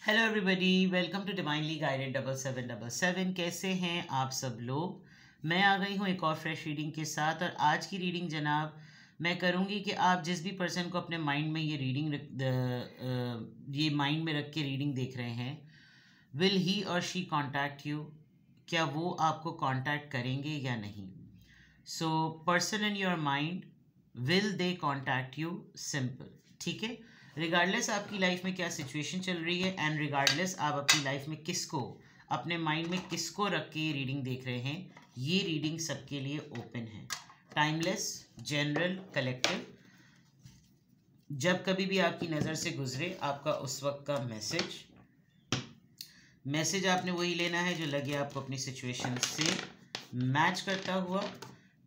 Hello everybody, welcome to divinely guided 7777। कैसे हैं आप सब लोग। मैं आ गई हूँ एक और फ्रेश रीडिंग के साथ। और आज की रीडिंग जनाब मैं करूँगी कि आप जिस भी पर्सन को अपने माइंड में ये रीडिंग ये माइंड में रख के रीडिंग देख रहे हैं, will he or she contact you. क्या वो आपको कॉन्टैक्ट करेंगे या नहीं। So person in your mind, will they contact you. Simple, ठीक है। रिगार्डलेस आपकी लाइफ में क्या सिचुएशन चल रही है एंड रिगार्डलेस आप अपनी लाइफ में किसको, अपने माइंड में किसको रख के ये रीडिंग देख रहे हैं, ये रीडिंग सबके लिए ओपन है। Timeless, general, collective. जब कभी भी आपकी नज़र से गुजरे आपका उस वक्त का मैसेज आपने वही लेना है जो लगे आपको अपनी सिचुएशन से मैच करता हुआ।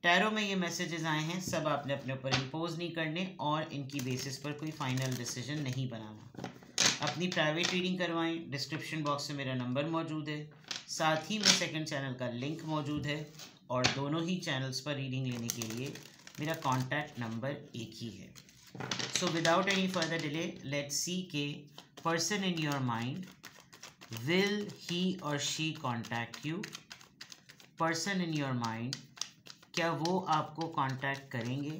टैरो में ये मैसेजेस आए हैं, सब आपने अपने ऊपर इम्पोज नहीं करने और इनकी बेसिस पर कोई फाइनल डिसीजन नहीं बनाना। अपनी प्राइवेट रीडिंग करवाएं। डिस्क्रिप्शन बॉक्स में मेरा नंबर मौजूद है, साथ ही में सेकंड चैनल का लिंक मौजूद है और दोनों ही चैनल्स पर रीडिंग लेने के लिए मेरा कॉन्टैक्ट नंबर एक ही है। So without any further delay, let's see the person in your mind, will he or she contact you. Person in your mind, क्या वो आपको कांटेक्ट करेंगे।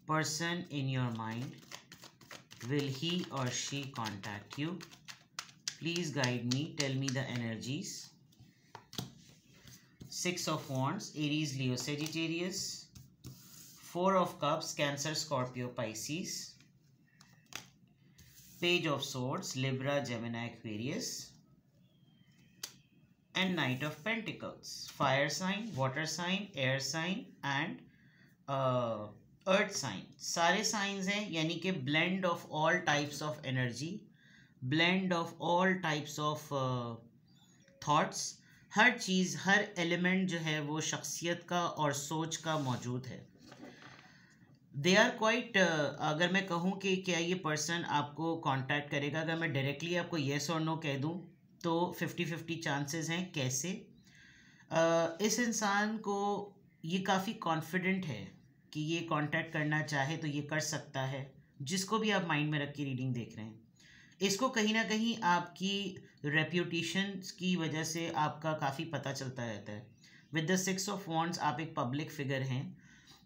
Person in your mind, will he or she contact you. Please guide me, tell me the energies. 6 of Wands, Aries, Leo, Sagittarius. 4 of Cups, Cancer, Scorpio, Pisces. Page of Swords, Libra, Gemini, Aquarius. And Knight of Pentacles, fire sign, water sign, air sign and earth sign। सारे science हैं, यानी कि blend of all types of energy, blend of all types of thoughts। Her cheese, her element जो है वो शख्सियत का और सोच का मौजूद है। दे आर क्वाइट, अगर मैं कहूँ कि क्या ये पर्सन आपको कांटेक्ट करेगा, अगर मैं डायरेक्टली आपको येस और नो कह दूँ तो 50-50 चांसेस हैं। कैसे? इस इंसान को ये काफ़ी कॉन्फिडेंट है कि ये कांटेक्ट करना चाहे तो ये कर सकता है। जिसको भी आप माइंड में रख के रीडिंग देख रहे हैं, इसको कहीं ना कहीं आपकी रेप्यूटेशन की वजह से आपका काफ़ी पता चलता रहता है। विद द 6 of Wands आप एक पब्लिक फिगर हैं।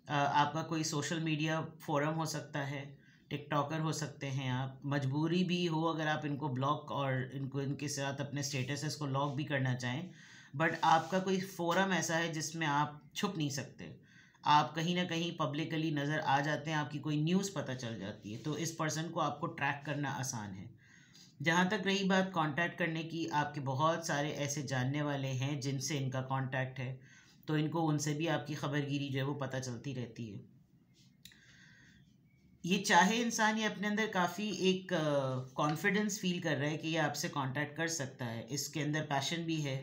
आपका कोई सोशल मीडिया फोरम हो सकता है, टिकटॉकर हो सकते हैं आप, मजबूरी भी हो अगर आप इनको ब्लॉक और इनको इनके साथ अपने स्टेटसेस को लॉक भी करना चाहें, बट आपका कोई फोरम ऐसा है जिसमें आप छुप नहीं सकते। आप कहीं ना कहीं पब्लिकली नज़र आ जाते हैं, आपकी कोई न्यूज़ पता चल जाती है, तो इस पर्सन को आपको ट्रैक करना आसान है। जहाँ तक रही बात कांटेक्ट करने की, आपके बहुत सारे ऐसे जानने वाले हैं जिनसे इनका कांटेक्ट है, तो इनको उनसे भी आपकी खबरगिरी जो है वो पता चलती रहती है। ये चाहे इंसान, ये अपने अंदर काफ़ी एक कॉन्फिडेंस फील कर रहा है कि ये आपसे कांटेक्ट कर सकता है। इसके अंदर पैशन भी है,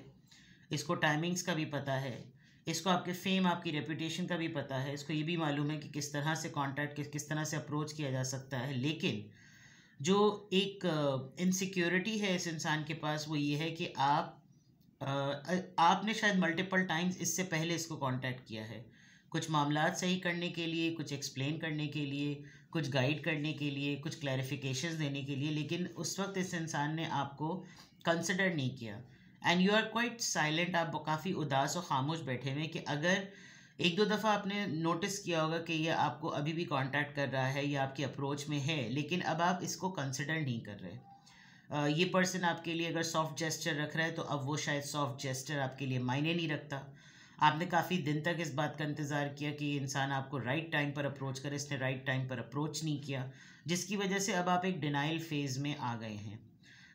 इसको टाइमिंग्स का भी पता है, इसको आपके फेम, आपकी रेपुटेशन का भी पता है, इसको ये भी मालूम है कि किस तरह से कांटेक्ट, किस तरह से अप्रोच किया जा सकता है। लेकिन जो एक इनसिक्योरिटी है इस इंसान के पास, वो ये है कि आपने शायद मल्टीपल टाइम्स इससे पहले इसको कांटेक्ट किया है, कुछ मामलात सही करने के लिए, कुछ एक्सप्लेन करने के लिए, कुछ गाइड करने के लिए, कुछ क्लैरिफिकेशंस देने के लिए, लेकिन उस वक्त इस इंसान ने आपको कंसिडर नहीं किया and you are quite silent. आप काफ़ी उदास और खामोश बैठे हुए कि अगर एक दो दफ़ा आपने नोटिस किया होगा कि ये आपको अभी भी कांटेक्ट कर रहा है या आपकी अप्रोच में है, लेकिन अब आप इसको कंसिडर नहीं कर रहे। ये पर्सन आपके लिए अगर सॉफ्ट जेस्चर रख रहा है तो अब वो शायद सॉफ्ट जेस्चर आपके लिए मायने नहीं रखता। आपने काफ़ी दिन तक इस बात का इंतज़ार किया कि ये इंसान आपको राइट टाइम पर अप्रोच करे, इसने राइट टाइम पर अप्रोच नहीं किया, जिसकी वजह से अब आप एक डिनाइल फेज़ में आ गए हैं।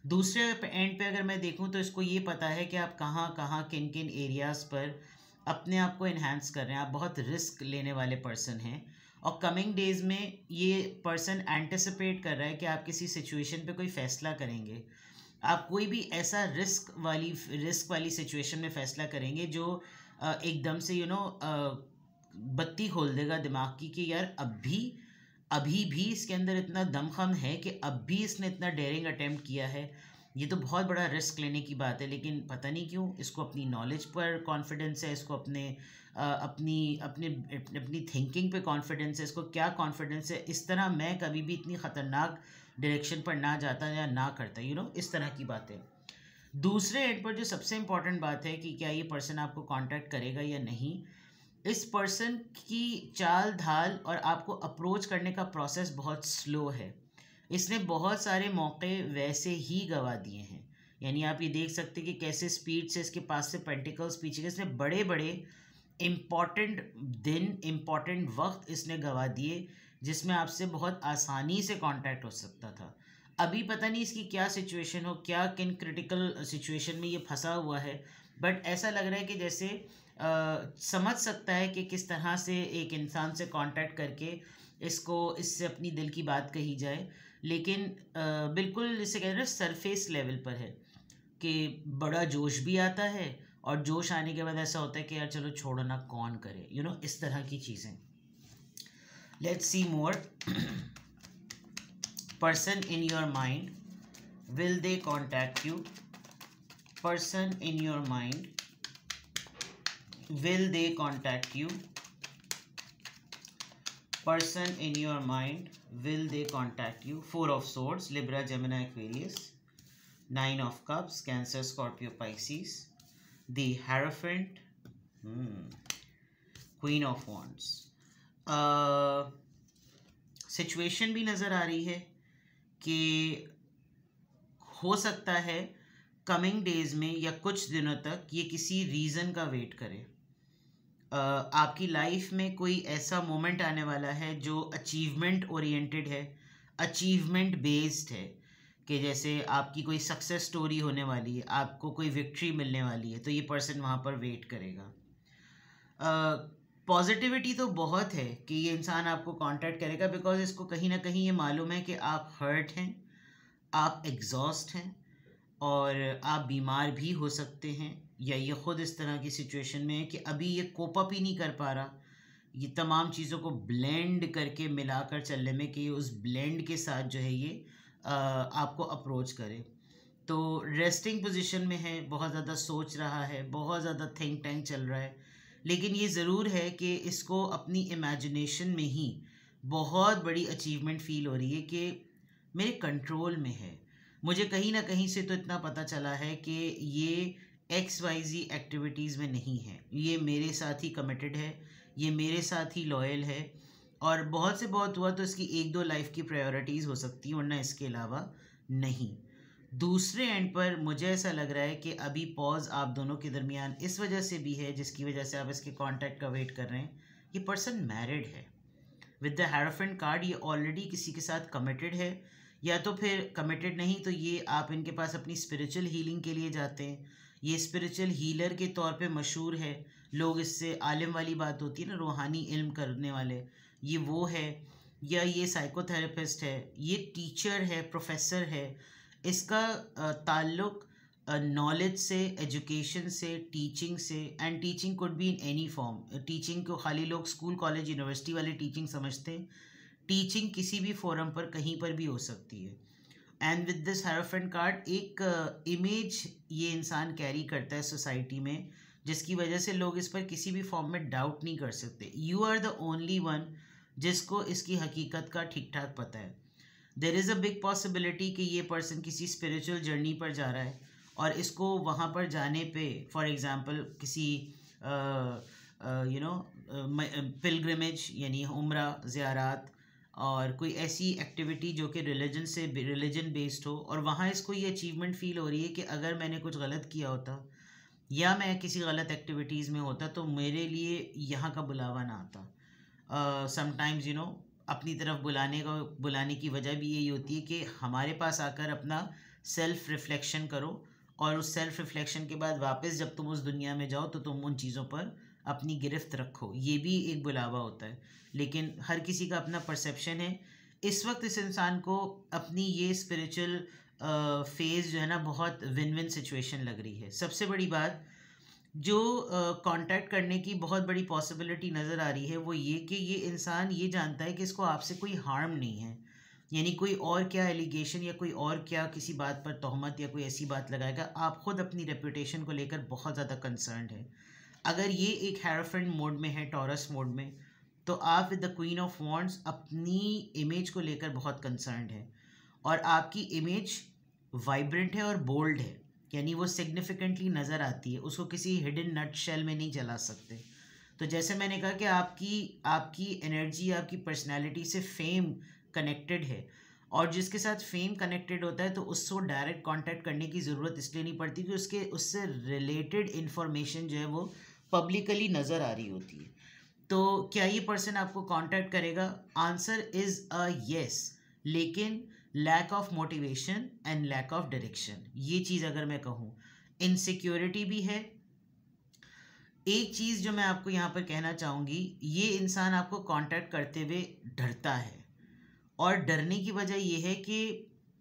दूसरे एंड पे अगर मैं देखूं तो इसको ये पता है कि आप कहाँ कहाँ किन किन एरियाज़ पर अपने आप को इन्हांस कर रहे हैं। आप बहुत रिस्क लेने वाले पर्सन हैं और कमिंग डेज़ में ये पर्सन एंटिसिपेट कर रहा है कि आप किसी सिचुएशन पे कोई फ़ैसला करेंगे। आप कोई भी ऐसा रिस्क वाली सिचुएशन में फ़ैसला करेंगे जो एकदम से बत्ती खोल देगा दिमाग की कि यार अभी भी इसके अंदर इतना दमखम है कि अब भी इसने इतना डेयरिंग अटेम्प्ट किया है। ये तो बहुत बड़ा रिस्क लेने की बात है, लेकिन पता नहीं क्यों इसको अपनी नॉलेज पर कॉन्फिडेंस है, इसको अपनी थिंकिंग पे कॉन्फिडेंस है, इसको क्या कॉन्फिडेंस है। इस तरह मैं कभी भी इतनी ख़तरनाक डायरेक्शन पर ना जाता या ना करता, इस तरह की बातें। दूसरे एंड पर जो सबसे इम्पोर्टेंट बात है कि क्या ये पर्सन आपको कांटेक्ट करेगा या नहीं, इस पर्सन की चाल ढाल और आपको अप्रोच करने का प्रोसेस बहुत स्लो है। इसने बहुत सारे मौके वैसे ही गंवा दिए हैं। यानी आप ये देख सकते हैं कि कैसे स्पीड से इसके पास से पेंटिकल्स पीछे गए। इसने बड़े बड़े इम्पॉर्टेंट दिन, इम्पॉर्टेंट वक्त इसने गंवा दिए जिसमें आपसे बहुत आसानी से कांटेक्ट हो सकता था। अभी पता नहीं इसकी क्या सिचुएशन हो, क्या किन क्रिटिकल सिचुएशन में ये फंसा हुआ है, बट ऐसा लग रहा है कि जैसे समझ सकता है कि किस तरह से एक इंसान से कांटेक्ट करके इससे अपनी दिल की बात कही जाए, लेकिन बिल्कुल इसे कह रहे हैं सरफेस लेवल पर है कि बड़ा जोश भी आता है और जोश आने के बाद ऐसा होता है कि यार चलो छोड़ो ना, कौन करे, इस तरह की चीज़ें। Let's see more. Person in your mind, will they contact you? Person in your mind, will they contact you? Person in your mind, will they contact you? Four of Swords, Libra, Gemini, Aquarius. Nine of Cups, Cancer, Scorpio, Pisces. The Hierophant, Queen of Wands. Situation भी नज़र आ रही है कि हो सकता है coming days में या कुछ दिनों तक ये किसी रीज़न का वेट करे। आपकी लाइफ में कोई ऐसा मोमेंट आने वाला है जो अचीवमेंट ओरिएंटेड है, अचीवमेंट बेस्ड है, कि जैसे आपकी कोई सक्सेस स्टोरी होने वाली है, आपको कोई विक्ट्री मिलने वाली है, तो ये पर्सन वहाँ पर वेट करेगा। पॉजिटिविटी तो बहुत है कि ये इंसान आपको कांटेक्ट करेगा, बिकॉज इसको कहीं ना कहीं ये मालूम है कि आप हर्ट हैं, आप एग्जॉस्ट हैं और आप बीमार भी हो सकते हैं, या ये ख़ुद इस तरह की सिचुएशन में है कि अभी ये कोप अप ही नहीं कर पा रहा ये तमाम चीज़ों को ब्लेंड करके मिलाकर चलने में, कि उस ब्लेंड के साथ जो है ये आपको अप्रोच करे। तो रेस्टिंग पोजीशन में है, बहुत ज़्यादा सोच रहा है, बहुत ज़्यादा थिंक टैंक चल रहा है, लेकिन ये ज़रूर है कि इसको अपनी इमेजिनेशन में ही बहुत बड़ी अचीवमेंट फील हो रही है कि मेरे कंट्रोल में है। मुझे कहीं ना कहीं से तो इतना पता चला है कि ये XYZ एक्टिविटीज़ में नहीं है, ये मेरे साथ ही कमिटेड है, ये मेरे साथ ही लॉयल है, और बहुत से बहुत हुआ तो इसकी एक दो लाइफ की प्रायोरिटीज़ हो सकती हैं, वरना इसके अलावा नहीं। दूसरे एंड पर मुझे ऐसा लग रहा है कि अभी पॉज आप दोनों के दरमियान इस वजह से भी है, जिसकी वजह से आप इसके कांटेक्ट का वेट कर रहे हैं। ये पर्सन मैरिड है। विद द हेरोफेंट कार्ड ये ऑलरेडी किसी के साथ कमिटेड है, या तो फिर कमिटेड नहीं तो ये आप इनके पास अपनी स्पिरिचुअल हीलिंग के लिए जाते हैं। ये स्पिरिचुअल हीलर के तौर पे मशहूर है, लोग इससे आलिम वाली बात होती है ना, रूहानी इल्म करने वाले, ये वो है, या ये साइकोथेरेपिस्ट है, ये टीचर है, प्रोफेसर है। इसका ताल्लुक नॉलेज से, एजुकेशन से, टीचिंग से, and teaching could be in any form. Teaching को खाली लोग स्कूल कॉलेज यूनिवर्सिटी वाली टीचिंग समझते हैं, टीचिंग किसी भी फोरम पर कहीं पर भी हो सकती है। And with this hierophant card एक इमेज ये इंसान कैरी करता है सोसाइटी में, जिसकी वजह से लोग इस पर किसी भी फॉर्म में डाउट नहीं कर सकते। You are the only one जिसको इसकी हकीकत का ठीक ठाक पता है। There is a big possibility कि ये पर्सन किसी स्पिरिचुअल जर्नी पर जा रहा है, और इसको वहाँ पर जाने पे फॉर एग्ज़ाम्पल किसी पिलग्रिमेज यानी उम्रा, ज़ियारात, और कोई ऐसी एक्टिविटी जो कि रिलीजन बेस्ड हो, और वहाँ इसको ये अचीवमेंट फील हो रही है कि अगर मैंने कुछ गलत किया होता या मैं किसी गलत एक्टिविटीज़ में होता तो मेरे लिए यहाँ का बुलावा ना आता। समटाइम्स अपनी तरफ बुलाने की वजह भी यही होती है कि हमारे पास आकर अपना सेल्फ रिफ्लेक्शन करो, और उस सेल्फ रिफ्लेक्शन के बाद वापस जब तुम उस दुनिया में जाओ तो तुम उन चीज़ों पर अपनी गिरफ्त रखो। ये भी एक बुलावा होता है, लेकिन हर किसी का अपना परसेप्शन है। इस वक्त इस इंसान को अपनी ये स्पिरिचुअल फेज़ जो है ना, बहुत विन विन सिचुएशन लग रही है। सबसे बड़ी बात जो कांटेक्ट करने की बहुत बड़ी पॉसिबिलिटी नज़र आ रही है वो ये कि ये इंसान ये जानता है कि इसको आपसे कोई हार्म नहीं है, यानी कोई और क्या एलिगेशन या कोई और क्या किसी बात पर तोहमत या कोई ऐसी बात लगाएगा। आप खुद अपनी रेपुटेशन को लेकर बहुत ज़्यादा कंसर्न्ड है। अगर ये एक हेरोफेंट मोड में है, टॉरस मोड में, तो आप with the queen of wands अपनी इमेज को लेकर बहुत कंसर्न्ड है, और आपकी इमेज वाइब्रेंट है और बोल्ड है, यानी वो सिग्निफिकेंटली नज़र आती है, उसको किसी हिडन नट शेल में नहीं चला सकते। तो जैसे मैंने कहा कि आपकी आपकी एनर्जी, आपकी पर्सनैलिटी से फेम कनेक्टेड है, और जिसके साथ फेम कनेक्टेड होता है तो उसको डायरेक्ट कांटेक्ट करने की ज़रूरत इसलिए नहीं पड़ती कि उसके उससे रिलेटेड इन्फॉर्मेशन जो है वो पब्लिकली नज़र आ रही होती है। तो क्या ये पर्सन आपको कांटेक्ट करेगा? आंसर इज़ अ येस, लेकिन lack of motivation and lack of direction, ये चीज़ अगर मैं कहूँ, इनसिक्योरिटी भी है। एक चीज़ जो मैं आपको यहाँ पर कहना चाहूँगी, ये इंसान आपको कांटेक्ट करते हुए डरता है, और डरने की वजह ये है कि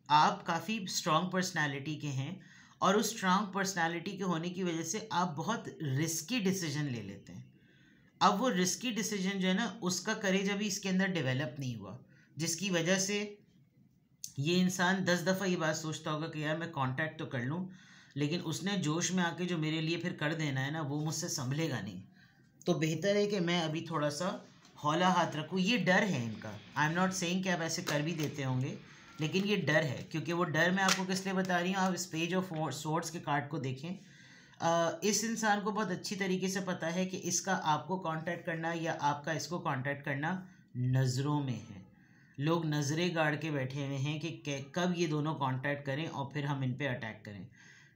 आप काफ़ी स्ट्रॉन्ग पर्सनालिटी के हैं, और उस स्ट्रॉन्ग पर्सनालिटी के होने की वजह से आप बहुत रिस्की डिसीजन ले लेते हैं। अब वो रिस्की डिसीजन जो है ना, उसका करेज अभी इसके अंदर डेवलप नहीं हुआ, जिसकी वजह से ये इंसान 10 दफ़ा ये बात सोचता होगा कि यार मैं कांटेक्ट तो कर लूँ, लेकिन उसने जोश में आके जो मेरे लिए फिर कर देना है ना, वो मुझसे संभलेगा नहीं। तो बेहतर है कि मैं अभी थोड़ा सा हौला हाथ रखूँ। ये डर है इनका। आई एम नॉट सेइंग कि आप ऐसे कर भी देते होंगे, लेकिन ये डर है, क्योंकि वो डर मैं आपको किस लिए बता रही हूँ। आप इस पेज ऑफ सोर्ड्स के कार्ड को देखें। इस इंसान को बहुत अच्छी तरीके से पता है कि इसका आपको कांटेक्ट करना या आपका इसको कांटेक्ट करना नज़रों में है। लोग नज़रें गाड़ के बैठे हुए हैं कि कब ये दोनों कांटेक्ट करें और फिर हम इन पे अटैक करें।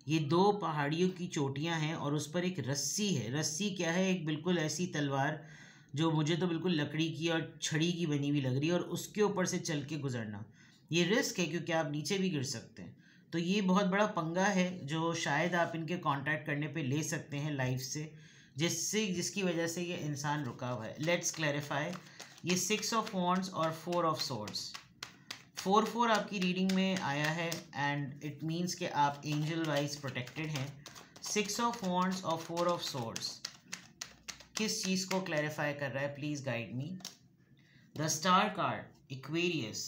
ये दो पहाड़ियों की चोटियां हैं और उस पर एक रस्सी है। रस्सी क्या है? एक बिल्कुल ऐसी तलवार जो मुझे तो बिल्कुल लकड़ी की और छड़ी की बनी हुई लग रही है, और उसके ऊपर से चल के गुजरना, ये रिस्क है क्योंकि आप नीचे भी गिर सकते हैं। तो ये बहुत बड़ा पंगा है जो शायद आप इनके कांटेक्ट करने पे ले सकते हैं लाइफ से, जिसकी वजह से ये इंसान रुका हुआ है। Let's clarify. ये 6 ऑफ वॉन्ड्स और 4 ऑफ सोर्ड्स, 4 आपकी रीडिंग में आया है, एंड इट मीन्स कि आप एंजल वाइज प्रोटेक्टेड हैं। 6 ऑफ वॉन्ड्स और 4 ऑफ सोर्ड्स किस चीज़ को क्लैरिफाई कर रहा है? Please guide me. The star card, Aquarius.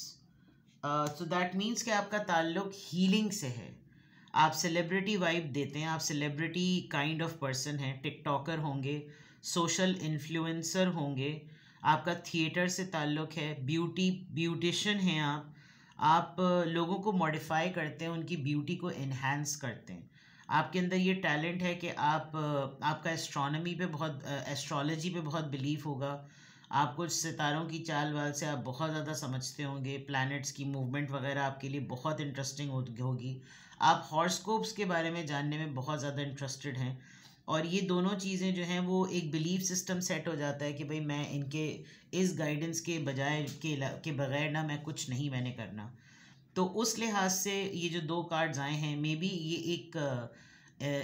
So that means कि आपका ताल्लुक हीलिंग से है। आप सेलिब्रिटी वाइब देते हैं, आप सेलिब्रिटी काइंड ऑफ पर्सन हैं। टिकटॉकर होंगे, सोशल इन्फ्लुएंसर होंगे, आपका थिएटर से ताल्लुक़ है, ब्यूटिशियन हैं आप लोगों को मॉडिफाई करते हैं, उनकी ब्यूटी को इन्हांस करते हैं। आपके अंदर ये टैलेंट है कि आपका एस्ट्रोनॉमी पे बहुत एस्ट्रोलॉजी पे बहुत बिलीफ होगा। आपको सितारों की चाल वाल से आप बहुत ज़्यादा समझते होंगे। प्लैनेट्स की मूवमेंट वगैरह आपके लिए बहुत इंटरेस्टिंग होगी। आप हॉरोस्कोप्स के बारे में जानने में बहुत ज़्यादा इंटरेस्टेड हैं, और ये दोनों चीज़ें जो हैं वो एक बिलीफ सिस्टम सेट हो जाता है कि भाई मैं इनके इस गाइडेंस के बजाय के बगैर ना मैं कुछ नहीं मैंने करना। तो उस लिहाज से ये जो 2 कार्ड्स आए हैं, मे बी ये एक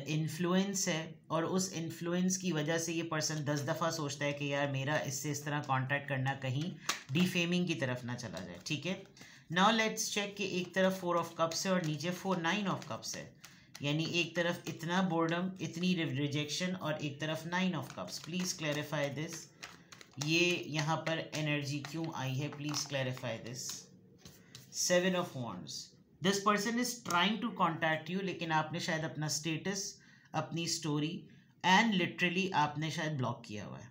इन्फ्लुएंस है, और उस इन्फ्लुएंस की वजह से ये पर्सन 10 दफ़ा सोचता है कि यार मेरा इससे इस तरह कांटेक्ट करना कहीं डिफेमिंग की तरफ ना चला जाए। ठीक है, नाउ लेट्स चेक कि एक तरफ 4 ऑफ कप्स है और नीचे 9 ऑफ कप्स है, यानी एक तरफ इतना बोर्डम, इतनी रिजेक्शन, और एक तरफ 9 of cups. Please clarify this. ये यहाँ पर एनर्जी क्यों आई है? Please clarify this. 7 of wands, this person is trying to contact you, लेकिन आपने शायद अपना स्टेटस, अपनी स्टोरी एंड लिटरली आपने शायद ब्लॉक किया हुआ है।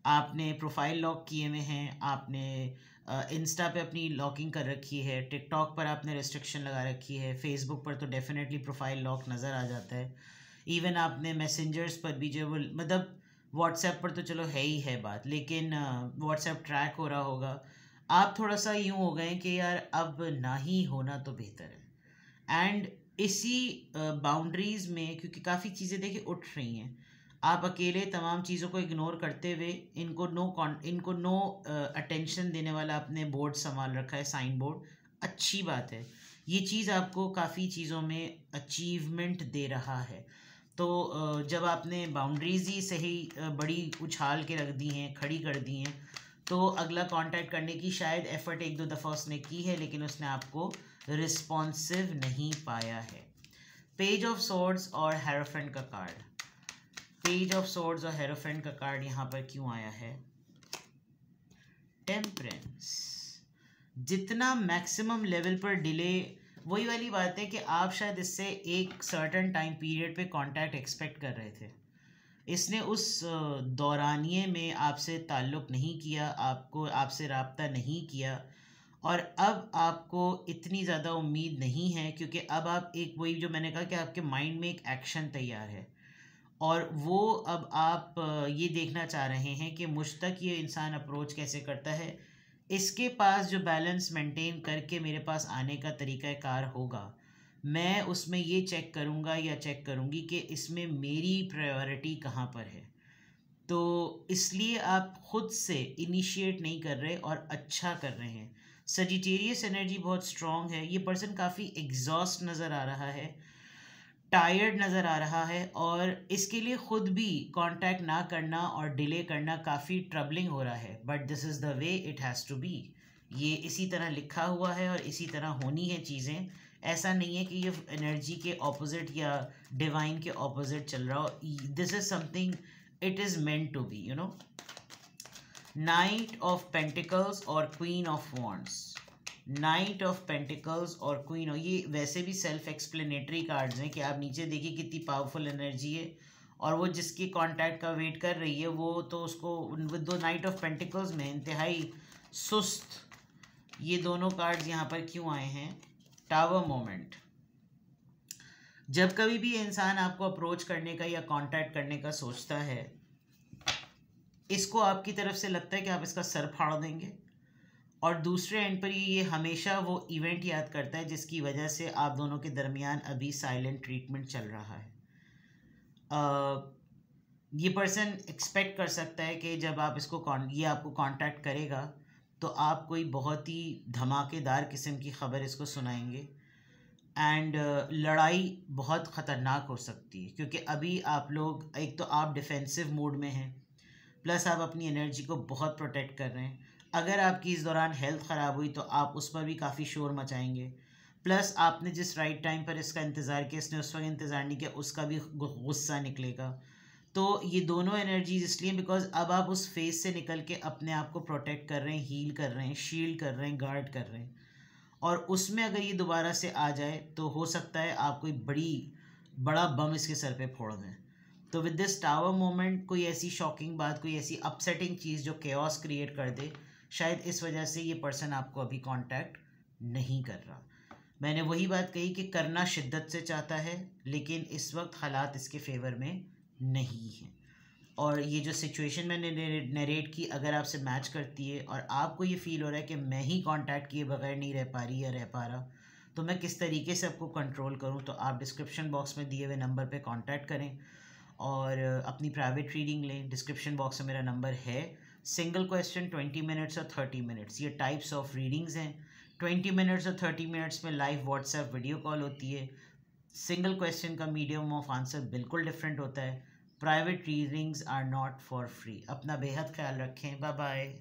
आपने प्रोफाइल लॉक किए हुए हैं, आपने इंस्टा पे अपनी लॉकिंग कर रखी है, टिकटॉक पर आपने रिस्ट्रिक्शन लगा रखी है, फेसबुक पर तो डेफिनेटली प्रोफाइल लॉक नज़र आ जाता है। इवन आपने मैसेंजर्स पर भी जो मतलब व्हाट्सएप पर तो चलो है ही है बात, लेकिन व्हाट्सएप ट्रैक हो रहा होगा। आप थोड़ा सा यूँ हो गए कि यार अब ना ही होना तो बेहतर है। एंड इसी बाउंड्रीज़ में, क्योंकि काफ़ी चीज़ें देखिए उठ रही हैं, आप अकेले तमाम चीज़ों को इग्नोर करते हुए इनको नो अटेंशन देने वाला आपने बोर्ड संभाल रखा है, साइन बोर्ड। अच्छी बात है, ये चीज़ आपको काफ़ी चीज़ों में अचीवमेंट दे रहा है। तो जब आपने बाउंड्रीज़ ही सही बड़ी उछाल के रख दी हैं, खड़ी कर दी हैं, तो अगला कांटेक्ट करने की शायद एफर्ट 1-2 दफ़ा उसने की है, लेकिन उसने आपको रिस्पॉन्सिव नहीं पाया है। पेज ऑफ सोर्ड्स और हेरोफेंट का कार्ड, पेज ऑफ सोर्ड्स और हेरोफेंट का कार्ड यहाँ पर क्यों आया है? टेम्परेंस। जितना मैक्सिमम लेवल पर डिले, वही वाली बात है कि आप शायद इससे एक सर्टेन टाइम पीरियड पे कांटेक्ट एक्सपेक्ट कर रहे थे। इसने उस दौरानिए में आपसे ताल्लुक़ नहीं किया, आपसे रब्ता नहीं किया, और अब आपको इतनी ज़्यादा उम्मीद नहीं है, क्योंकि अब आप एक, वही जो मैंने कहा कि आपके माइंड में एक एक्शन तैयार है, और वो अब आप ये देखना चाह रहे हैं कि मुझ तक ये इंसान अप्रोच कैसे करता है, इसके पास जो बैलेंस मेंटेन करके मेरे पास आने का तरीक़ाकार होगा, मैं उसमें ये चेक करूँगा या चेक करूँगी कि इसमें मेरी प्रायोरिटी कहाँ पर है। तो इसलिए आप खुद से इनिशिएट नहीं कर रहे और अच्छा कर रहे हैं। सजिटेरियस एनर्जी बहुत स्ट्रॉन्ग है, ये पर्सन काफ़ी एग्जॉस्ट नज़र आ रहा है, टायर्ड नज़र आ रहा है, और इसके लिए ख़ुद भी कांटेक्ट ना करना और डिले करना काफ़ी ट्रबलिंग हो रहा है, but this is the way it has to be. ये इसी तरह लिखा हुआ है और इसी तरह होनी है चीज़ें। ऐसा नहीं है कि ये एनर्जी के ऑपोजिट या डिवाइन के ऑपोजिट चल रहा हो। This is something it is meant to be, you know. Knight of pentacles और queen of wands. Knight of pentacles और क्वीन, ये वैसे भी सेल्फ एक्सप्लेनेटरी कार्ड्स हैं कि आप नीचे देखिए कितनी पावरफुल एनर्जी है, और वो जिसके कांटेक्ट का वेट कर रही है वो तो उसको विद दो नाइट ऑफ पेंटिकल्स में इंतहाई सुस्त। ये दोनों कार्ड्स यहाँ पर क्यों आए हैं? Tower moment. जब कभी भी इंसान आपको अप्रोच करने का या कांटेक्ट करने का सोचता है, इसको आपकी तरफ से लगता है कि आप इसका सर फाड़ देंगे, और दूसरे एंड पर ये हमेशा वो इवेंट याद करता है जिसकी वजह से आप दोनों के दरमियान अभी साइलेंट ट्रीटमेंट चल रहा है। ये पर्सन एक्सपेक्ट कर सकता है कि जब आप इसको ये आपको कांटेक्ट करेगा तो आप कोई बहुत ही धमाकेदार किस्म की ख़बर इसको सुनाएंगे, एंड लड़ाई बहुत ख़तरनाक हो सकती है, क्योंकि अभी आप लोग, एक तो आप डिफेंसिव मोड में हैं, प्लस आप अपनी एनर्जी को बहुत प्रोटेक्ट कर रहे हैं। अगर आपकी इस दौरान हेल्थ ख़राब हुई तो आप उस पर भी काफ़ी शोर मचाएंगे, प्लस आपने जिस राइट टाइम पर इसका इंतज़ार किया, इसने उस वक्त इंतज़ार नहीं किया, उसका भी गुस्सा निकलेगा। तो ये दोनों एनर्जीज इसलिए बिकॉज अब आप उस फेज से निकल के अपने आप को प्रोटेक्ट कर रहे हैं, हील कर रहे हैं, शील्ड कर रहे हैं, गार्ड कर रहे हैं, और उसमें अगर ये दोबारा से आ जाए तो हो सकता है आप कोई बड़ा बम इसके सर पे फोड़ दें। तो विद दिस टावर मोमेंट कोई ऐसी शॉकिंग बात, कोई ऐसी अपसेटिंग चीज़ जो केओस क्रिएट कर दे, शायद इस वजह से ये पर्सन आपको अभी कांटेक्ट नहीं कर रहा। मैंने वही बात कही कि करना शिद्दत से चाहता है, लेकिन इस वक्त हालात इसके फेवर में नहीं हैं, और ये जो सिचुएशन मैंने नरेट की अगर आपसे मैच करती है और आपको ये फील हो रहा है कि मैं ही कांटेक्ट किए बगैर नहीं रह पा रही या रह पा रहा, तो मैं किस तरीके से आपको कंट्रोल करूं, तो आप डिस्क्रिप्शन बॉक्स में दिए हुए नंबर पे कांटेक्ट करें और अपनी प्राइवेट रीडिंग लें। डिस्क्रिप्शन बॉक्स में मेरा नंबर है। सिंगल क्वेश्चन 20 मिनट्स और 30 मिनट्स, ये टाइप्स ऑफ रीडिंग्स हैं। 20 मिनट्स और 30 मिनट्स में लाइव व्हाट्सएप वीडियो कॉल होती है। सिंगल क्वेश्चन का मीडियम ऑफ आंसर बिल्कुल डिफरेंट होता है। Private readings are not for free. अपना बेहद ख्याल रखें। Bye bye.